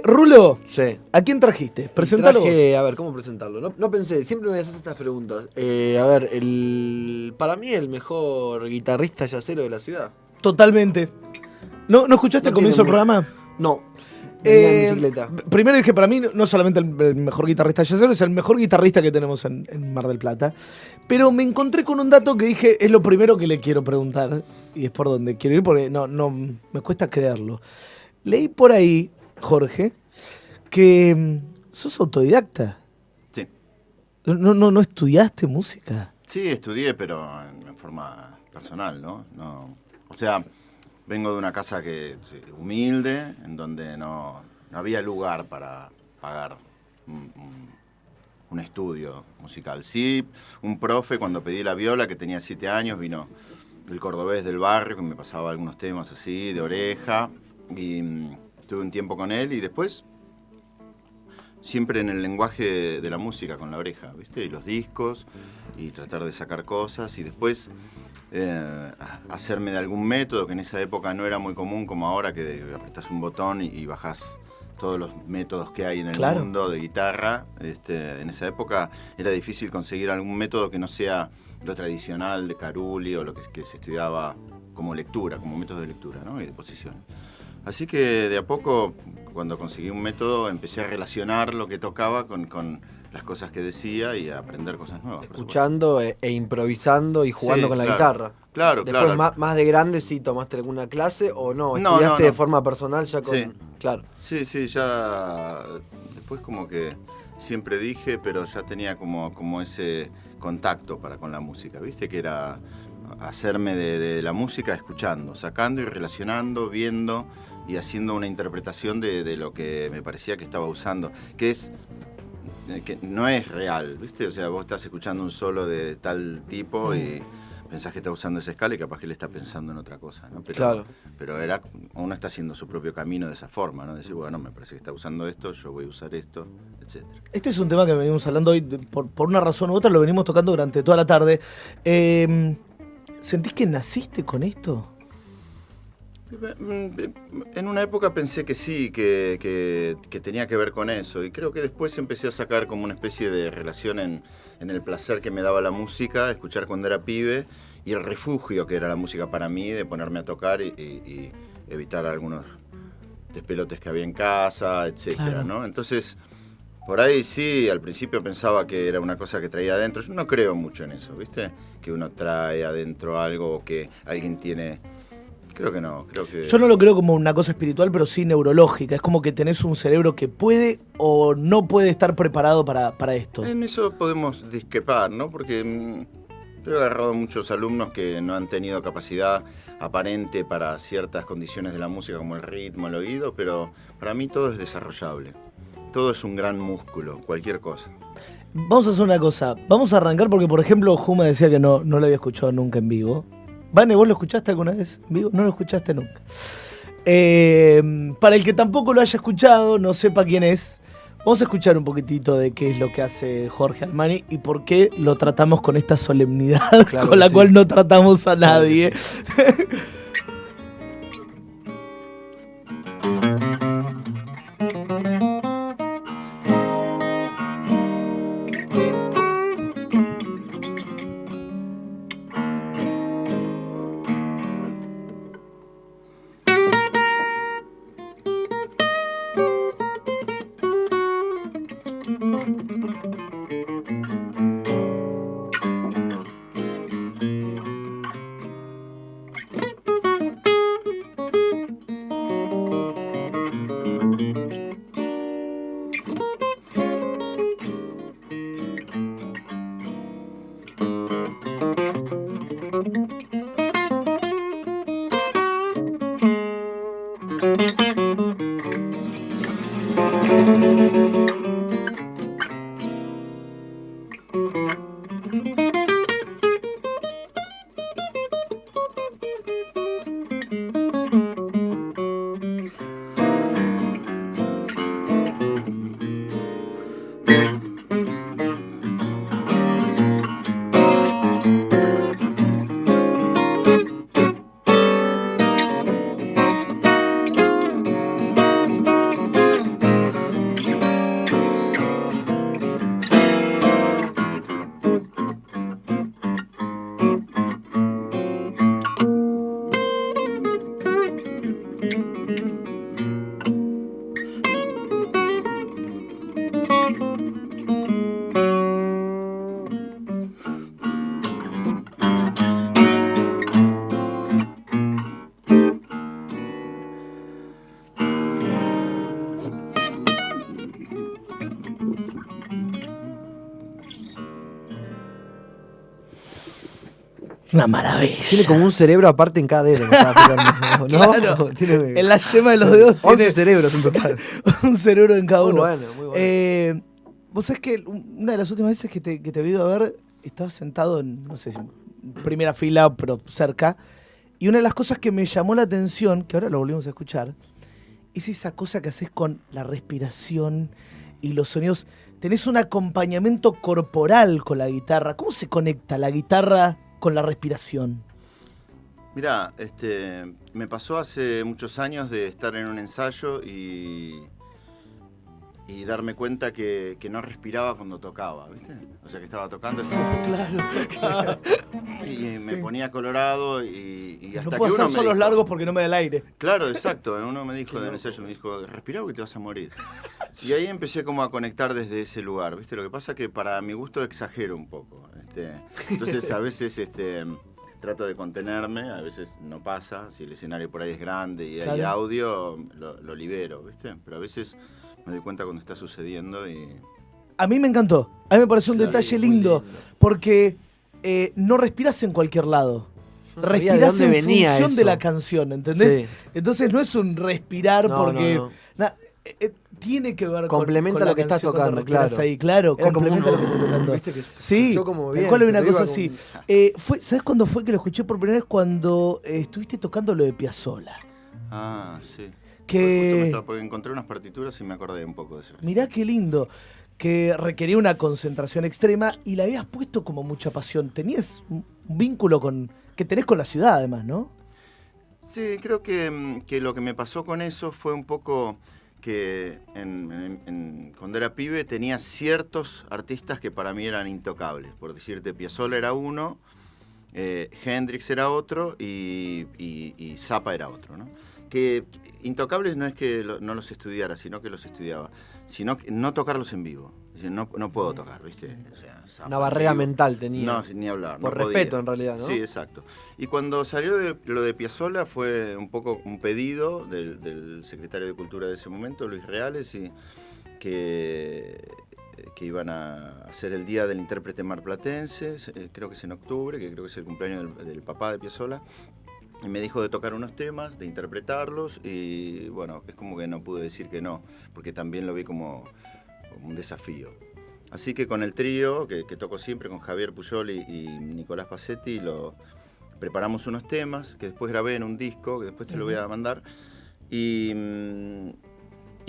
Rulo, Sí. ¿a quién trajiste? Presentalo vos. A ver, ¿cómo presentarlo? No pensé, siempre me haces estas preguntas. A ver, para mí el mejor guitarrista yacero de la ciudad. Totalmente. ¿No escuchaste No el comienzo del tiene programa? No, venía en bicicleta. Primero dije, para mí, no solamente el mejor guitarrista yacero, es el mejor guitarrista que tenemos en Mar del Plata. Pero me encontré con un dato que dije, es lo primero que le quiero preguntar. Y es por donde quiero ir, porque no me cuesta creerlo. Leí por ahí, Jorge, que sos autodidacta. Sí. ¿No estudiaste música? Sí, estudié, pero en forma personal, ¿no? O sea, vengo de una casa humilde, en donde no había lugar para pagar un estudio musical. Sí, un profe, cuando pedí la viola, que tenía 7 años, vino el cordobés del barrio, que me pasaba algunos temas así, de oreja, y tuve un tiempo con él, y después siempre en el lenguaje de la música, con la oreja, ¿viste? Y los discos, y tratar de sacar cosas, y después hacerme de algún método, que en esa época no era muy común como ahora, que apretás un botón y bajás todos los métodos que hay en el mundo de guitarra. En esa época era difícil conseguir algún método que no sea lo tradicional de Carulli o lo que se estudiaba como lectura, como método de lectura, ¿no? Y de posiciones. Así que de a poco, cuando conseguí un método, empecé a relacionar lo que tocaba con las cosas que decía y a aprender cosas nuevas. Escuchando e improvisando y jugando con la guitarra. Claro, después, claro. Más de grande, ¿sí tomaste alguna clase o no? No, ¿Estudiaste no. de forma personal ya con...? Sí. Claro. Sí, ya después como que siempre dije, pero ya tenía como ese contacto con la música, ¿viste? Que era hacerme de la música escuchando, sacando y relacionando, viendo y haciendo una interpretación de lo que me parecía que estaba usando, que no es real, ¿viste? O sea, vos estás escuchando un solo de tal tipo y pensás que está usando esa escala y capaz que él está pensando en otra cosa, ¿no? Pero uno está haciendo su propio camino de esa forma, ¿no? Decir, bueno, me parece que está usando esto, yo voy a usar esto, etc. Este es un tema que venimos hablando hoy, por una razón u otra, lo venimos tocando durante toda la tarde. ¿Sentís que naciste con esto? En una época pensé que sí, que tenía que ver con eso, y creo que después empecé a sacar como una especie de relación en el placer que me daba la música, escuchar cuando era pibe, y el refugio que era la música para mí, de ponerme a tocar y evitar algunos despelotes que había en casa, etcétera, claro. ¿No? Entonces, por ahí sí, al principio pensaba que era una cosa que traía adentro. Yo no creo mucho en eso, ¿viste? Que uno trae adentro algo o que alguien tiene... Creo que no, Yo no lo creo como una cosa espiritual, pero sí neurológica. Es como que tenés un cerebro que puede o no puede estar preparado para esto. En eso podemos discrepar, ¿no? Porque yo he agarrado a muchos alumnos que no han tenido capacidad aparente para ciertas condiciones de la música, como el ritmo, el oído, pero para mí todo es desarrollable. Todo es un gran músculo, cualquier cosa. Vamos a hacer una cosa. Vamos a arrancar porque, por ejemplo, Juma decía que no lo había escuchado nunca en vivo. Vane, ¿vos lo escuchaste alguna vez en vivo? No lo escuchaste nunca. Para el que tampoco lo haya escuchado, no sepa quién es, vamos a escuchar un poquitito de qué es lo que hace Jorge Armani y por qué lo tratamos con esta solemnidad con la cual no tratamos a nadie. Claro que sí. Una maravilla. Tiene como un cerebro aparte en cada dedo. Me estaba fijando, ¿no? Claro. Tiene, En la yema de los dedos 11 tiene cerebros en total. un cerebro en cada Muy uno. bueno, muy bueno. Vos sabés que una de las últimas veces que te he ido a ver, estabas sentado en, no sé si primera fila, pero cerca. Y una de las cosas que me llamó la atención, que ahora lo volvimos a escuchar, es esa cosa que haces con la respiración y los sonidos. Tenés un acompañamiento corporal con la guitarra. ¿Cómo se conecta la guitarra con la respiración? Mirá, me pasó hace muchos años de estar en un ensayo y darme cuenta que no respiraba cuando tocaba, ¿viste? O sea, que estaba tocando Claro. y me ponía colorado y hasta No que puedo uno hacer me solos dijo, largos porque no me da el aire. Claro, exacto. Uno me dijo del ensayo, me dijo, respirá porque te vas a morir. Y ahí empecé como a conectar desde ese lugar, ¿viste? Lo que pasa es que para mi gusto exagero un poco. Entonces a veces trato de contenerme, a veces no pasa. Si el escenario por ahí es grande y hay Claro. audio, lo libero, ¿viste? Pero a veces me doy cuenta cuando está sucediendo y... A mí me encantó. A mí me pareció un Claro, detalle muy lindo. lindo. Porque no respiras en cualquier lado. Yo no sabía de Respirás dónde en venía función de eso. la canción, ¿entendés? Sí. Entonces no es un respirar No, porque... no, no. Tiene que ver Complementa con lo la que estás canción cuando tocando, respiras claro. ahí, claro, Era como complementa un- lo que estás tocando. ¿Viste que Sí, escuchó como tal bien, cual hay una pero cosa iba así. con- ¿Sabes cuándo fue que lo escuché por primera vez? Cuando estuviste tocando lo de Piazzolla. Ah, sí. Que... Porque encontré unas partituras y me acordé un poco de eso. Mirá qué lindo, que requería una concentración extrema y le habías puesto como mucha pasión. Tenías un vínculo que tenés con la ciudad además, ¿no? Sí, creo que lo que me pasó con eso fue un poco que cuando era pibe tenía ciertos artistas que para mí eran intocables. Por decirte, Piazzolla era uno, Hendrix era otro y Zappa era otro, ¿no? Que intocables no es que no los estudiara, sino que los estudiaba, sino que no tocarlos en vivo. Es decir, no puedo tocar, ¿viste? O sea, Zappa Una en barrera vivo. mental tenía. No, ni hablar. Por no respeto, podía. en realidad, ¿no? Sí, exacto. Y cuando salió lo de Piazzolla fue un poco un pedido del secretario de Cultura de ese momento, Luis Reales, y que iban a hacer el Día del Intérprete Marplatense, creo que es en octubre, que creo que es el cumpleaños del papá de Piazzolla. Y me dijo de tocar unos temas, de interpretarlos, y bueno, es como que no pude decir que no, porque también lo vi como un desafío. Así que con el trío, que toco siempre, con Javier Puyol y Nicolás Pacetti, preparamos unos temas que después grabé en un disco, que después te lo voy a mandar. Y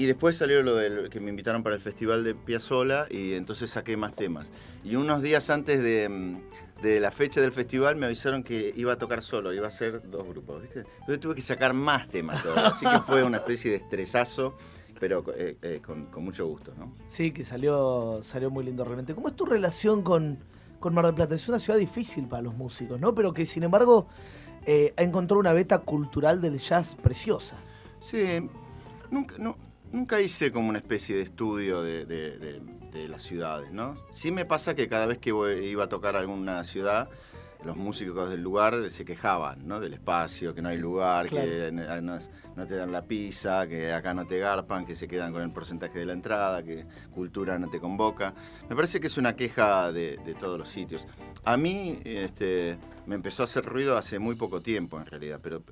después salió lo que me invitaron para el festival de Piazzolla y entonces saqué más temas. Y unos días antes de la fecha del festival me avisaron que iba a tocar solo, iba a ser 2 grupos, ¿viste? Entonces tuve que sacar más temas todavía, así que fue una especie de estresazo, pero con mucho gusto, ¿no? Sí, que salió muy lindo realmente. ¿Cómo es tu relación con Mar del Plata? Es una ciudad difícil para los músicos, ¿no? Pero que sin embargo ha encontrado una beta cultural del jazz preciosa. Sí, nunca hice como una especie de estudio de las ciudades, ¿no? Sí me pasa que cada vez que iba a tocar a alguna ciudad, los músicos del lugar se quejaban, ¿no? Del espacio, que no hay lugar, Claro. que no te dan la pizza, que acá no te garpan, que se quedan con el porcentaje de la entrada, que cultura no te convoca. Me parece que es una queja de todos los sitios. A mí me empezó a hacer ruido hace muy poco tiempo, en realidad, pero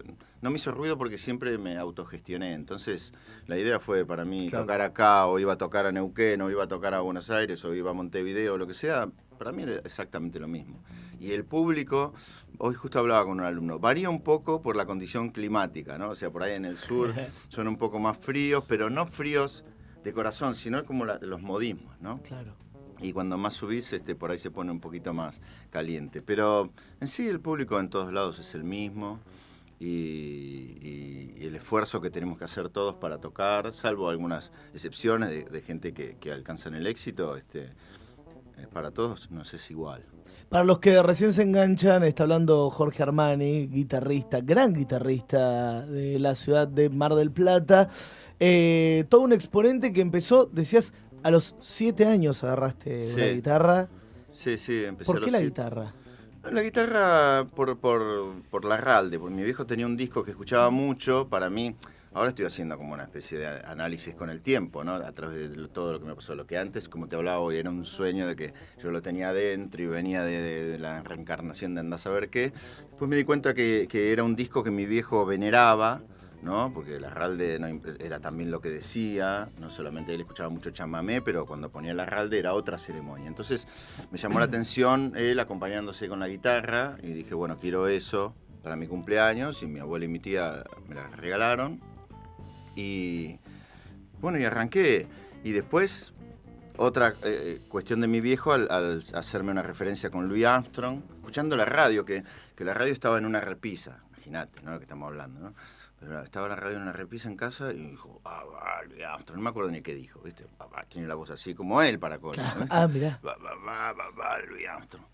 no me hizo ruido porque siempre me autogestioné. Entonces, la idea fue para mí tocar acá, o iba a tocar a Neuquén, o iba a tocar a Buenos Aires, o iba a Montevideo, o lo que sea. Para mí era exactamente lo mismo. Y el público, hoy justo hablaba con un alumno, varía un poco por la condición climática, ¿no? O sea, por ahí en el sur son un poco más fríos, pero no fríos de corazón, sino como los modismos, ¿no? Claro. Y cuando más subís, por ahí se pone un poquito más caliente. Pero en sí el público en todos lados es el mismo. Y el esfuerzo que tenemos que hacer todos para tocar, salvo algunas excepciones de gente que alcanzan el éxito, para todos nos es igual. Para los que recién se enganchan, está hablando Jorge Armani, guitarrista, gran guitarrista de la ciudad de Mar del Plata. Todo un exponente que empezó, decías, a los 7 años agarraste Sí. una guitarra. Sí, empecé ¿Por a qué los la 7. guitarra? La guitarra por Larralde, porque mi viejo tenía un disco que escuchaba mucho, para mí, Ahora estoy haciendo como una especie de análisis con el tiempo, ¿no? A través de todo lo que me pasó. Lo que antes, como te hablaba hoy, era un sueño de que yo lo tenía adentro y venía de la reencarnación de andar a saber qué. Después me di cuenta que era un disco que mi viejo veneraba, ¿no? Porque Larralde era también lo que decía, no solamente él escuchaba mucho chamamé, pero cuando ponía Larralde era otra ceremonia. Entonces me llamó la atención él acompañándose con la guitarra y dije, bueno, quiero eso para mi cumpleaños, y mi abuela y mi tía me la regalaron. Y bueno, y arranqué. Y después, otra cuestión de mi viejo, al hacerme una referencia con Louis Armstrong, escuchando la radio, que la radio estaba en una repisa, imagínate, ¿no? Lo que estamos hablando, ¿no? Pero estaba la radio en una repisa en casa y dijo, Louis Armstrong, no me acuerdo ni qué dijo, ¿viste? Tiene la voz así como él para colmo, ¿viste? Mirá. Louis Armstrong.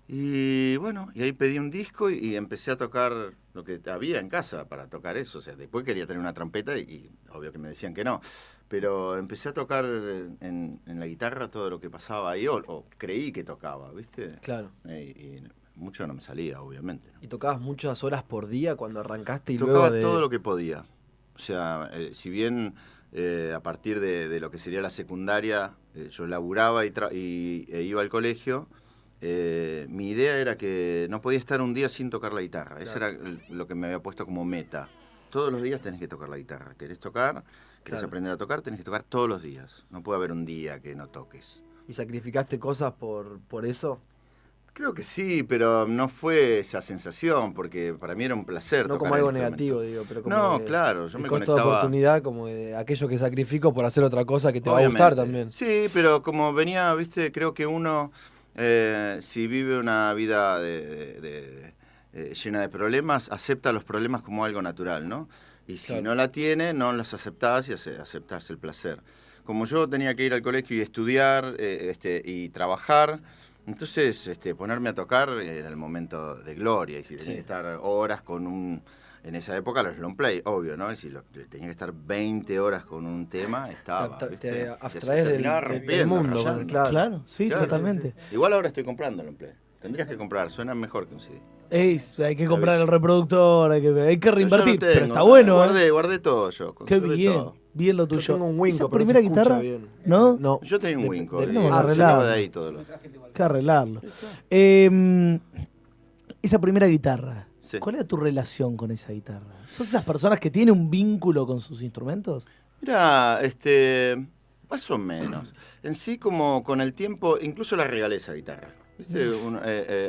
Y bueno, y ahí pedí un disco y empecé a tocar lo que había en casa para tocar eso. O sea, después quería tener una trompeta y obvio que me decían que no. Pero empecé a tocar en la guitarra todo lo que pasaba ahí, o creí que tocaba, ¿viste? Claro. Y mucho no me salía, obviamente, ¿no? ¿Y tocabas muchas horas por día cuando arrancaste y Tocaba luego todo lo que podía. O sea, si bien a partir de lo que sería la secundaria, yo laburaba e iba al colegio, mi idea era que no podía estar un día sin tocar la guitarra. Claro. Eso era lo que me había puesto como meta. Todos los días tenés que tocar la guitarra. ¿Querés tocar? ¿Querés Claro. aprender a tocar? Tenés que tocar todos los días. No puede haber un día que no toques. ¿Y sacrificaste cosas por eso? Creo que sí, pero no fue esa sensación, porque para mí era un placer. No tocar como algo el instrumento. negativo, digo, pero como No, que claro, yo el me costo de conectaba. oportunidad, como de aquello que sacrifico por hacer otra cosa que te va a Obviamente. gustar también. Sí, pero como venía, viste, creo que uno, si vive una vida llena de problemas, acepta los problemas como algo natural, ¿no? Y si Claro. no la tiene, no los aceptás y aceptás el placer. Como yo tenía que ir al colegio y estudiar y trabajar, entonces ponerme a tocar era el momento de gloria. Y si tenía Sí. que estar horas con en esa época los long play, obvio, ¿no? Y si tenía que estar 20 horas con un tema, estaba, Te ¿viste? abstraes Se terminaba del rompiendo, mundo, rayando. claro. Claro, sí, Claro, totalmente. Sí. Igual ahora estoy comprando long play. Tendrías que comprar, suena mejor que un CD. Hay que comprar el reproductor, hay que reinvertir, Yo no pero tengo, está bueno. Guardé todo yo. Qué conservé bien, todo. bien lo Yo tuyo. tengo un Winco, ¿Esa pero primera se escucha guitarra? bien. ¿No? No. Yo tenía un Winco. tenemos que sacaba arreglarlo. de ahí todo lo. Hay que arreglarlo. Esa primera guitarra, Sí. ¿cuál era tu relación con esa guitarra? ¿Sos esas personas que tienen un vínculo con sus instrumentos? Mira, más o menos. En sí, como con el tiempo, incluso la regalé esa guitarra. ¿Viste?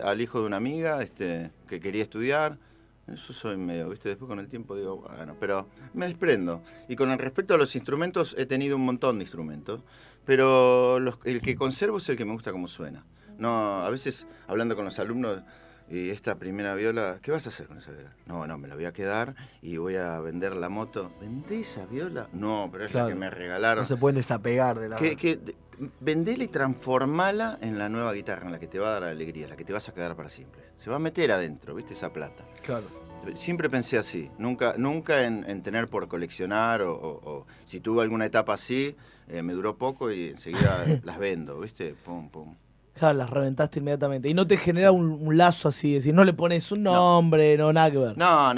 Al hijo de una amiga que quería estudiar. Yo soy medio, ¿viste? Después con el tiempo digo, bueno, pero me desprendo. Y con respecto a los instrumentos, he tenido un montón de instrumentos, pero el que conservo es el que me gusta cómo suena. No, a veces, hablando con los alumnos, y esta primera viola, ¿qué vas a hacer con esa viola? No, me la voy a quedar y voy a vender la moto. ¿Vendé esa viola? No, pero es Claro. la que me regalaron. No se pueden desapegar de la... Vendela y transformala en la nueva guitarra, en la que te va a dar alegría, la que te vas a quedar para siempre. Se va a meter adentro, ¿viste? Esa plata. Claro. Siempre pensé así, nunca en tener por coleccionar o si tuve alguna etapa así, me duró poco y enseguida las vendo, ¿viste? Pum, pum. Claro, las reventaste inmediatamente. Y no te genera un lazo así, es decir, no le pones un nombre, no nada que ver. No.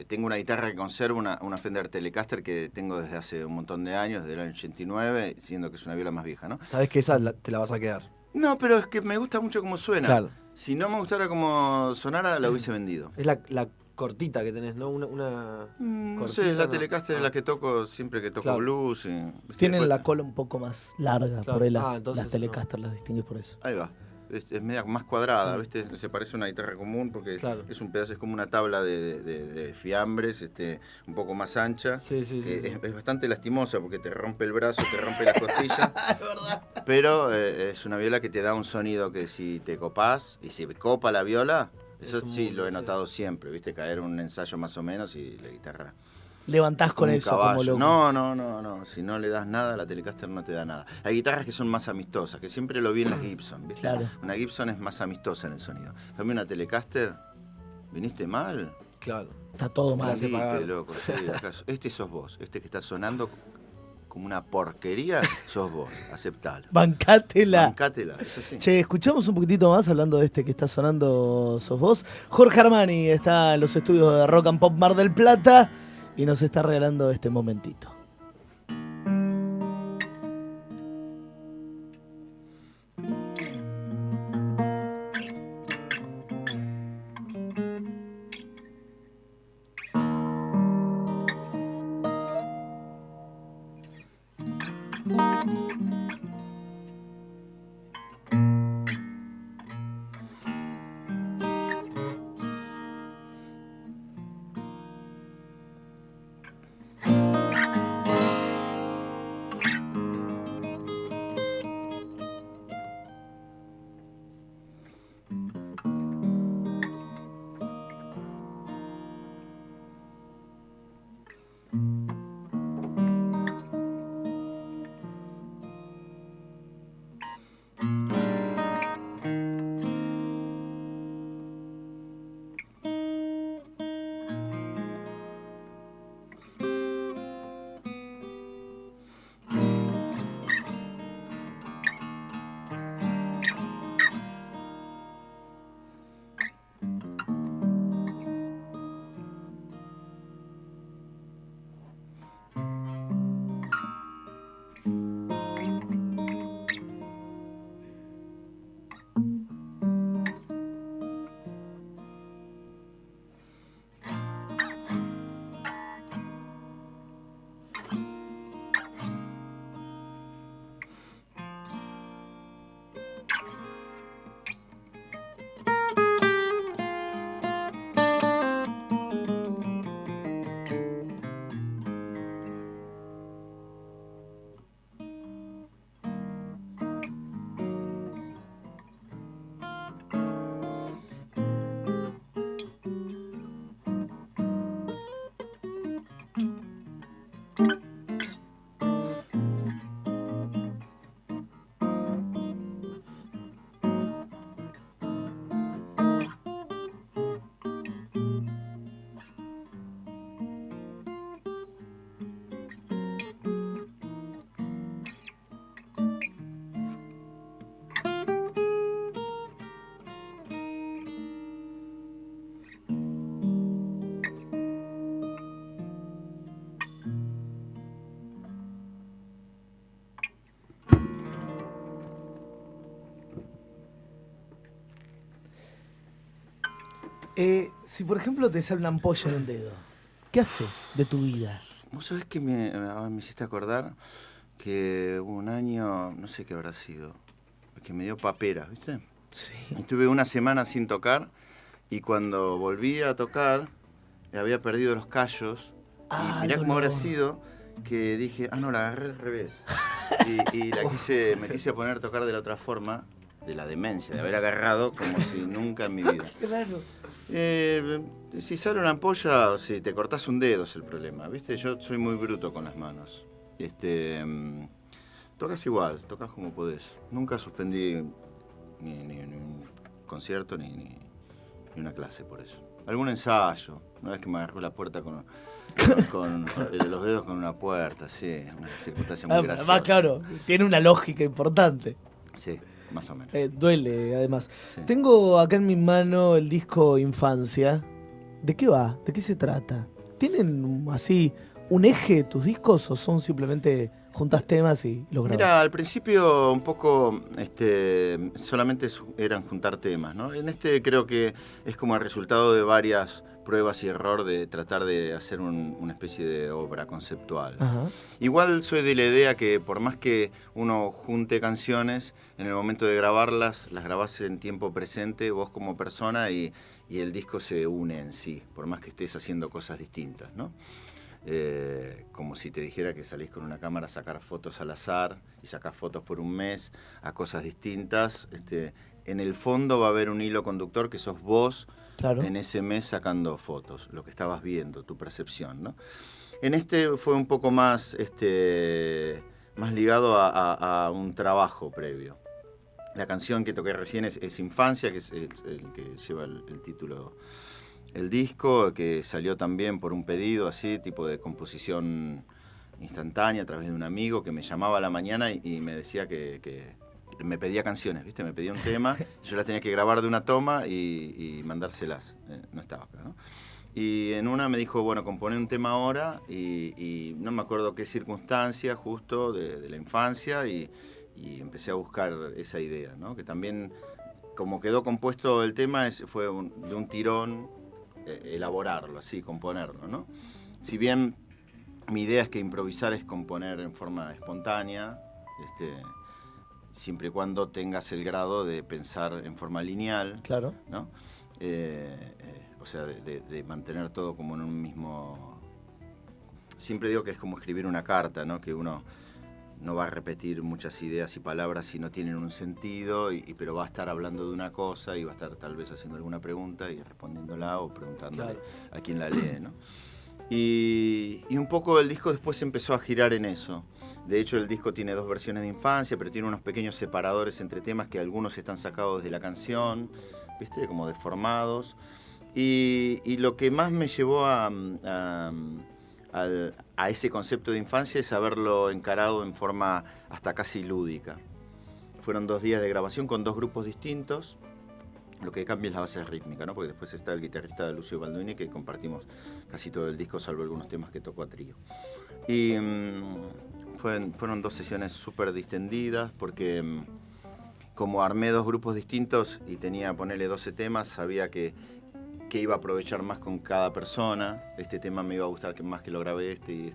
Tengo una guitarra que conservo, una Fender Telecaster que tengo desde hace un montón de años, desde el año 89, siendo que es una viola más vieja, ¿no? Sabes que esa te la vas a quedar. No, pero es que me gusta mucho cómo suena. Claro. Si no me gustara cómo sonara, la hubiese vendido. Es la cortita que tenés, ¿no? Una No cortita, sé, la ¿no? Telecaster es la que toco siempre que toco Claro. blues. ¿Viste? Tienen Después- la cola un poco más larga, Claro. por ahí Entonces, las Telecaster las distingues por eso. Ahí va. Es media más cuadrada, ¿viste? Se parece a una guitarra común porque Claro. es un pedazo, es como una tabla de fiambres, un poco más ancha. Sí. Es bastante lastimosa porque te rompe el brazo, te rompe las costillas. Pero es una viola que te da un sonido que si te copás y si copa la viola, eso Es un sí mundo, lo he sí. notado siempre, ¿viste? Caer un ensayo más o menos y la guitarra. Levantás con Como un eso, como caballo. loco. No. Si no le das nada, la Telecaster no te da nada. Hay guitarras que son más amistosas, que siempre lo vi en las Gibson, ¿viste? Claro. Una Gibson es más amistosa en el sonido. En cambio, una Telecaster, ¿viniste mal? Claro. Está todo mal. hace pagar. Viste, loco. Sí, acá, sos vos. Este que está sonando como una porquería, sos vos. Aceptalo. Bancátela. Bancátela, eso sí. Che, escuchamos un poquitito más hablando de este que está sonando, sos vos. Jorge Armani está en los estudios de Rock and Pop Mar del Plata y nos está regalando este momentito. Si por ejemplo te sale una ampolla en el dedo, ¿qué haces de tu vida? Vos sabés que ahora me hiciste acordar que hubo un año, no sé qué habrá sido, que me dio paperas, ¿viste? Sí. Estuve una semana sin tocar y cuando volví a tocar había perdido los callos. Ah, y mirá cómo habrá dolor. sido que dije, no, la agarré al revés. Y me quise poner a tocar de la otra forma, de la demencia, de haber agarrado como si nunca en mi vida. Claro. Si sale una ampolla o si te cortás un dedo es el problema, ¿viste? Yo soy muy bruto con las manos. Tocas igual, tocas como podés. Nunca suspendí ni un concierto ni una clase por eso. Algún ensayo, una vez que me agarró la puerta con los dedos con una puerta, sí, una circunstancia muy graciosa. Además, claro, tiene una lógica importante. Sí, más o menos. Duele, además. Sí. Tengo acá en mi mano el disco Infancia. ¿De qué va? ¿De qué se trata? ¿Tienen así un eje tus discos o son simplemente juntas temas y los grabas? Mira, al principio un poco solamente eran juntar temas, ¿no? En este creo que es como el resultado de varias pruebas y error de tratar de hacer una especie de obra conceptual. Ajá. Igual soy de la idea que por más que uno junte canciones, en el momento de grabarlas, las grabás en tiempo presente, vos como persona, y el disco se une en sí, por más que estés haciendo cosas distintas, ¿no? Como si te dijera que salís con una cámara a sacar fotos al azar y sacás fotos por un mes a cosas distintas. En el fondo va a haber un hilo conductor que sos vos, Claro. en ese mes sacando fotos, lo que estabas viendo, tu percepción, ¿no? En este fue un poco más, más ligado a un trabajo previo. La canción que toqué recién es Infancia, que es el que lleva el título el disco, que salió también por un pedido así, tipo de composición instantánea a través de un amigo que me llamaba a la mañana y me decía que me pedía canciones, ¿viste? Me pedía un tema, y yo las tenía que grabar de una toma y mandárselas. No estaba acá, ¿no? Y en una me dijo, bueno, compone un tema ahora, y no me acuerdo qué circunstancia justo de la infancia, y empecé a buscar esa idea, ¿no? Que también, como quedó compuesto el tema, fue de un tirón elaborarlo, así, componerlo, ¿no? Si bien mi idea es que improvisar es componer en forma espontánea, siempre y cuando tengas el grado de pensar en forma lineal, Claro. ¿no? O sea, de mantener todo como en un mismo... Siempre digo que es como escribir una carta, ¿no? Que uno no va a repetir muchas ideas y palabras si no tienen un sentido, pero va a estar hablando de una cosa y va a estar tal vez haciendo alguna pregunta y respondiéndola o preguntándole a quien la lee, ¿no? Y un poco el disco después empezó a girar en eso. De hecho, el disco tiene 2 versiones de infancia, pero tiene unos pequeños separadores entre temas que algunos están sacados de la canción, ¿viste? Como deformados. Y lo que más me llevó a ese concepto de infancia es haberlo encarado en forma hasta casi lúdica. Fueron 2 días de grabación con 2 grupos distintos. Lo que cambia es la base rítmica, ¿no? Porque después está el guitarrista Lucio Balduini, que compartimos casi todo el disco, salvo algunos temas que tocó a trío. Y fueron 2 sesiones súper distendidas, porque como armé 2 grupos distintos y tenía, ponerle 12 temas, sabía que iba a aprovechar más con cada persona. Este tema me iba a gustar más que lo grabé y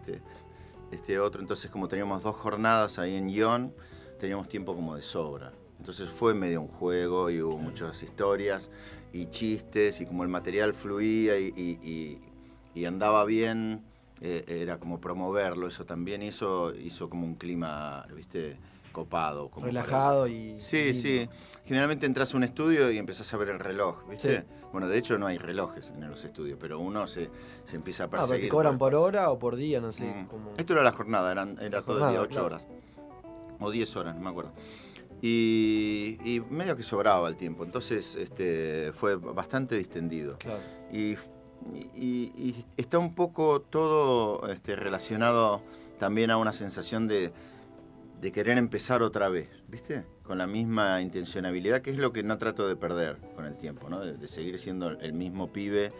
este otro. Entonces, como teníamos 2 jornadas ahí en guión, teníamos tiempo como de sobra. Entonces fue medio un juego y hubo muchas historias y chistes, y como el material fluía y andaba bien, era como promoverlo eso también, y eso hizo como un clima, ¿viste? Copado. Como relajado Sí, sí. Generalmente entras a un estudio y empezás a ver el reloj, ¿viste? Sí. Bueno, de hecho no hay relojes en los estudios, pero uno se empieza a Ah, pero perseguir. te cobran por hora o por día, no sé. Como... Esto era la jornada, era todo el día, 8 claro. horas. O 10 horas, no me acuerdo. Y medio que sobraba el tiempo, entonces fue bastante distendido. Claro. Y está un poco todo relacionado también a una sensación de querer empezar otra vez, ¿viste? Con la misma intencionalidad, que es lo que no trato de perder con el tiempo, ¿no? De seguir siendo el mismo pibe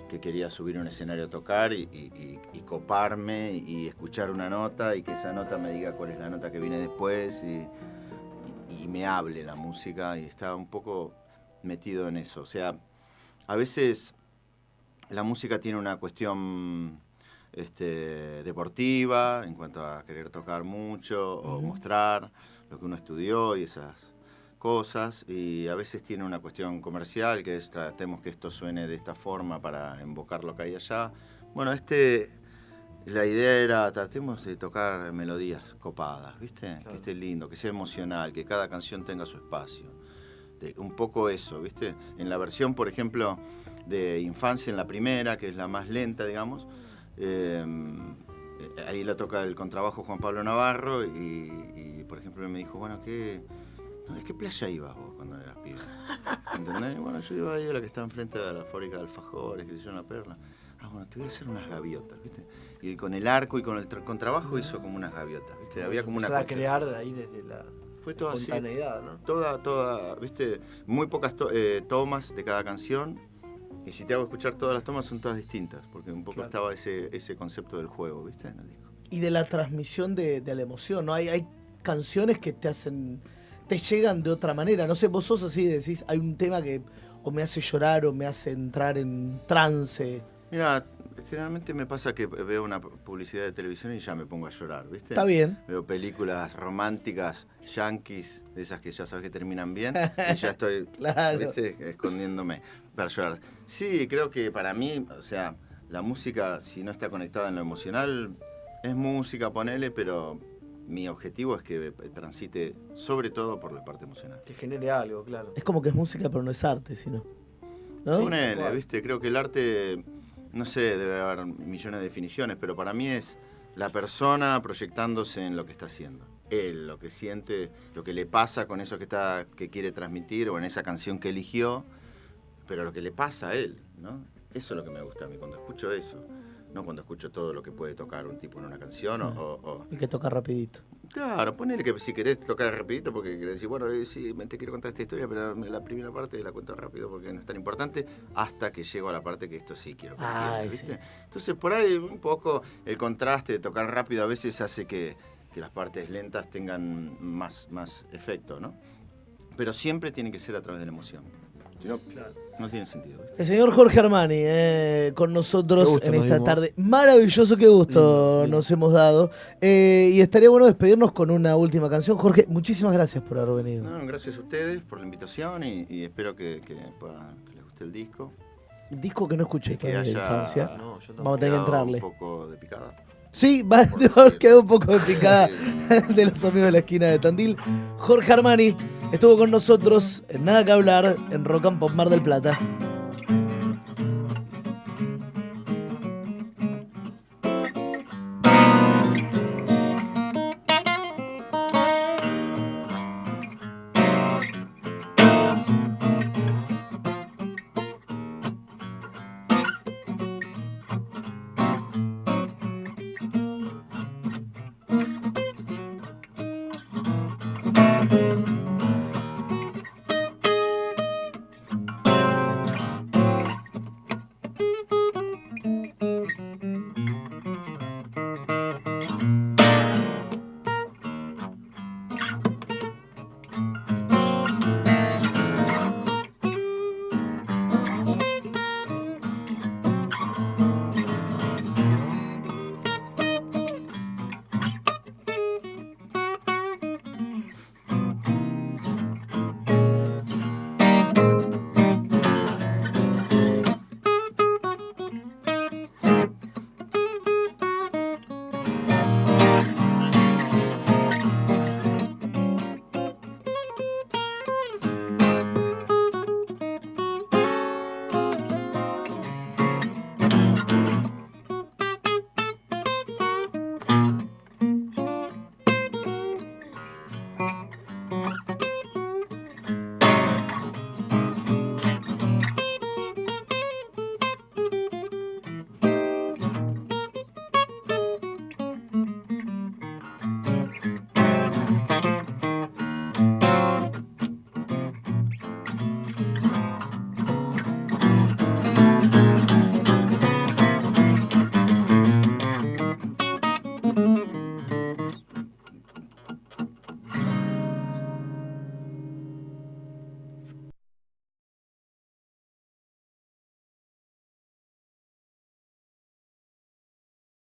que quería subir a un escenario a tocar y coparme y escuchar una nota y que esa nota me diga cuál es la nota que viene después y me hable la música, y estaba un poco metido en eso. O sea, a veces la música tiene una cuestión deportiva en cuanto a querer tocar mucho o mostrar lo que uno estudió y esas cosas, y a veces tiene una cuestión comercial, que es tratemos que esto suene de esta forma para invocar lo que hay allá. Bueno, la idea era tratemos de tocar melodías copadas, ¿viste? Claro. Que esté lindo, que sea emocional, que cada canción tenga su espacio. Un poco eso, ¿viste? En la versión, por ejemplo, de Infancia, en la primera, que es la más lenta, digamos, ahí la toca el contrabajo Juan Pablo Navarro y por ejemplo, él me dijo, bueno, ¿a qué playa ibas vos cuando eras pibe? ¿Entendés? Bueno, yo iba ahí a la que está enfrente de la fábrica de alfajores, que se llama La Perla. Ah, bueno, te voy a hacer unas gaviotas, ¿viste? Y con el arco y con el contrabajo hizo como unas gaviotas, ¿viste? Había como una... a crear de ahí desde la fue toda espontaneidad, así, ¿no? Toda, ¿viste? Muy pocas tomas de cada canción. Y si te hago escuchar todas las tomas son todas distintas, porque un poco estaba ese concepto del juego, ¿viste? En el disco. Y de la transmisión de la emoción, ¿no? Hay canciones que te llegan de otra manera. No sé, vos sos así, decís, hay un tema que o me hace llorar o me hace entrar en trance. Mira, generalmente me pasa que veo una publicidad de televisión y ya me pongo a llorar, ¿viste? Está bien. Veo películas románticas, yanquis, de esas que ya sabes que terminan bien, y ya estoy, Claro. ¿viste? Escondiéndome para llorar. Sí, creo que para mí, o sea, la música, si no está conectada en lo emocional, es música, ponele, pero mi objetivo es que transite sobre todo por la parte emocional. Que genere algo, claro. Es como que es música, pero no es arte, sino. ¿No? Ponele, ¿viste? Creo que el arte, no sé, debe haber millones de definiciones, pero para mí es la persona proyectándose en lo que está haciendo. Él, lo que siente, lo que le pasa con eso que quiere transmitir, o en esa canción que eligió, pero lo que le pasa a él, ¿no? Eso es lo que me gusta a mí cuando escucho eso. No cuando escucho todo lo que puede tocar un tipo en una canción El que toca rapidito. Claro, ponele que si querés tocar rapidito, porque querés decir, bueno, sí, te quiero contar esta historia, pero la primera parte la cuento rápido porque no es tan importante, hasta que llego a la parte que esto sí quiero que entiendas, ¿viste? Sí. Entonces, por ahí un poco el contraste de tocar rápido a veces hace que las partes lentas tengan más efecto, ¿no? Pero siempre tiene que ser a través de la emoción. Si no, no tiene sentido, ¿viste? El señor Jorge Armani con nosotros Qué gusto en nos esta dimos. tarde. Maravilloso, qué gusto Lindo. nos hemos dado. Y estaría bueno despedirnos con una última canción. Jorge, muchísimas gracias por haber venido. No, gracias a ustedes por la invitación y espero que les guste el disco. Disco que no escuché Que todavía de haya infancia. No, yo tampoco. Vamos a tener que quedado entrarle. un poco de picada. Sí, va a haber quedado un poco de picada de los amigos de la esquina de Tandil. Jorge Armani estuvo con nosotros en Nada que Hablar en Rock and Pop Mar del Plata.